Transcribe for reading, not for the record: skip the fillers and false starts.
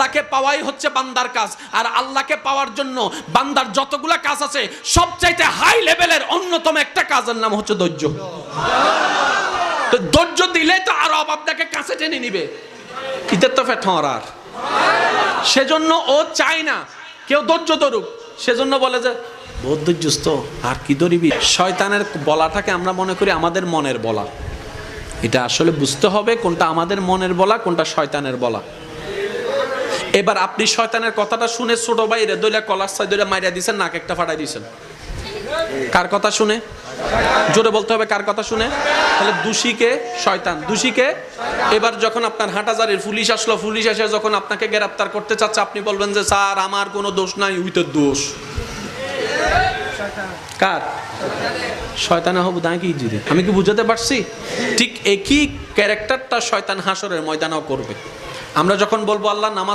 আল্লাহকে পাওয়াই হচ্ছে বান্দার কাজ। আর আল্লাহকে পাওয়ার জন্য বান্দার যতগুলা কাজ আছে সবচাইতে হাই লেভেলের অন্যতম একটা কাজের নাম হচ্ছে ধৈর্য। তো ধৈর্য দিলে তো আরো আপনাকে কাছে টেনে নিবে, ইতে তো ফেটরার। সেজন্য ও চায় না কেউ ধৈর্য ধরুক, সেজন্য বলে যে বহুত ধৈর্যস্ত আর কি ধরিবি। শয়তানের বলাটাকে আমরা মনে করি আমাদের মনের বলা। এটা আসলে বুঝতে হবে কোনটা আমাদের মনের বলা, কোনটা শয়তানের বলা। এবার আপনি শয়তানের কথাটা শুনে ছোট ভাইরে দইলা কলার সাই দইলা মাইরা দিয়েছেন, নাক একটা ফাটাই দিয়েছেন। কার কথা শুনে? জোরে বলতে হবে, কার কথা শুনে? তাহলে দোষীকে শয়তান, দোষীকে। এবার যখন আপনার হাটাজারির পুলিশ আসলো, পুলিশ এসে যখন আপনাকে গ্রেফতার করতে চাচ্ছে, আপনি বলবেন যে স্যার আমার কোনো দোষ নাই, উইতের দোষ। কার? শয়তান হব না কি জিরে? আমি কি বুঝাতে পারছি? ঠিক একই ক্যারেক্টারটা শয়তান হাসরের ময়দানেও করবে। আমরা যখন বলবো আল্লাহ নামাজ